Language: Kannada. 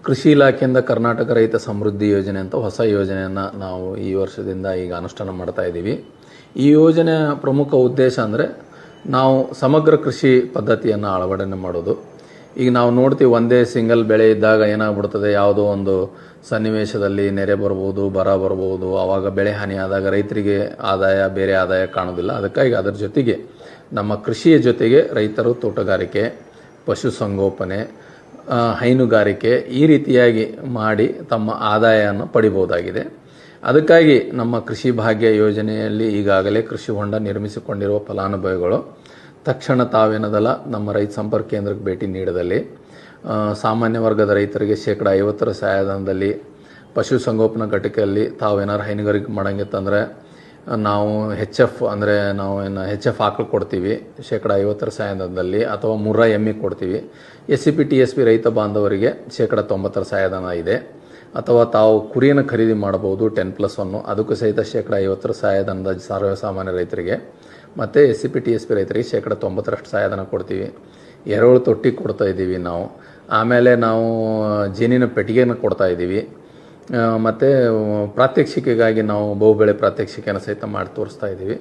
ಕೃಷಿ ಇಲಾಖೆಯಿಂದ ಕರ್ನಾಟಕ ರೈತ ಸಮೃದ್ಧಿ ಯೋಜನೆ ಅಂತ ಹೊಸ ಯೋಜನೆಯನ್ನು ನಾವು ಈ ವರ್ಷದಿಂದ ಈಗ ಅನುಷ್ಠಾನ ಮಾಡ್ತಾ ಇದ್ದೀವಿ. ಈ ಯೋಜನೆಯ ಪ್ರಮುಖ ಉದ್ದೇಶ ಅಂದರೆ ನಾವು ಸಮಗ್ರ ಕೃಷಿ ಪದ್ಧತಿಯನ್ನು ಅಳವಡನೆ ಮಾಡೋದು. ಈಗ ನಾವು ನೋಡ್ತೀವಿ, ಒಂದೇ ಸಿಂಗಲ್ ಬೆಳೆ ಇದ್ದಾಗ ಏನಾಗ್ಬಿಡ್ತದೆ, ಯಾವುದೋ ಒಂದು ಸನ್ನಿವೇಶದಲ್ಲಿ ನೆರೆ ಬರ್ಬೋದು, ಬರ ಬರ್ಬೋದು, ಆವಾಗ ಬೆಳೆ ಹಾನಿ ಆದಾಗ ರೈತರಿಗೆ ಬೇರೆ ಆದಾಯ ಕಾಣೋದಿಲ್ಲ. ಅದಕ್ಕಾಗಿ ಅದರ ಜೊತೆಗೆ ನಮ್ಮ ಕೃಷಿಯ ಜೊತೆಗೆ ರೈತರು ತೋಟಗಾರಿಕೆ, ಪಶುಸಂಗೋಪನೆ, ಹೈನುಗಾರಿಕೆ ಈ ರೀತಿಯಾಗಿ ಮಾಡಿ ತಮ್ಮ ಆದಾಯವನ್ನು ಪಡಿಬಹುದಾಗಿದೆ. ಅದಕ್ಕಾಗಿ ನಮ್ಮ ಕೃಷಿ ಭಾಗ್ಯ ಯೋಜನೆಯಲ್ಲಿ ಈಗಾಗಲೇ ಕೃಷಿ ಹೊಂಡ ನಿರ್ಮಿಸಿಕೊಂಡಿರುವ ಫಲಾನುಭವಿಗಳು ತಕ್ಷಣ ತಾವೇನದಲ್ಲ ನಮ್ಮ ರೈತ ಸಂಪರ್ಕ ಕೇಂದ್ರಕ್ಕೆ ಭೇಟಿ ನೀಡದಲ್ಲಿ ಸಾಮಾನ್ಯ ವರ್ಗದ ರೈತರಿಗೆ ಶೇಕಡ 50 ಸಹಾಯಧನದಲ್ಲಿ, ಪಶುಸಂಗೋಪನಾ ಘಟಕದಲ್ಲಿ ತಾವೇನಾರು ಹೈನುಗಾರಿಕೆ ಮಾಡಂಗಿತ್ತಂದರೆ ನಾವು HF ಅಂದರೆ ನಾವು HF ಆಕಳು ಕೊಡ್ತೀವಿ ಶೇಕಡ 50 ಸಹಾಯಧನದಲ್ಲಿ, ಅಥವಾ ಮುರ್ರಾ ಎಮ್ಮೆ ಕೊಡ್ತೀವಿ. SCP TSP ರೈತ ಬಾಂಧವರಿಗೆ ಶೇಕಡ 90 ಸಹಾಯಧನ ಇದೆ. ಅಥವಾ ತಾವು ಕುರಿಯನ್ನು ಖರೀದಿ ಮಾಡಬಹುದು 10+1, ಅದಕ್ಕೂ ಸಹಿತ ಶೇಕಡ 50 ಸಹಾಯಧನದ ಸರ್ವಸಾಮಾನ್ಯ ರೈತರಿಗೆ. ಮತ್ತು SCP TSP ರೈತರಿಗೆ ಶೇಕಡ 90ರಷ್ಟು ಸಹಾಯಧನ ಕೊಡ್ತೀವಿ. ಎರೆಹುಳು ತೊಟ್ಟಿ ಕೊಡ್ತಾ ಇದ್ದೀವಿ ನಾವು. ಆಮೇಲೆ ನಾವು ಜೇನಿನ ಪೆಟ್ಟಿಗೆಯನ್ನು ಕೊಡ್ತಾ ಇದ್ದೀವಿ. ಮತ್ತು ಪ್ರಾತ್ಯಕ್ಷಿಕೆಗಾಗಿ ನಾವು ಬಹುಬೆಳೆ ಪ್ರಾತ್ಯಕ್ಷಿಕೆಯನ್ನು ಸಹಿತ ಮಾಡಿ ತೋರಿಸ್ತಾ ಇದ್ದೀವಿ.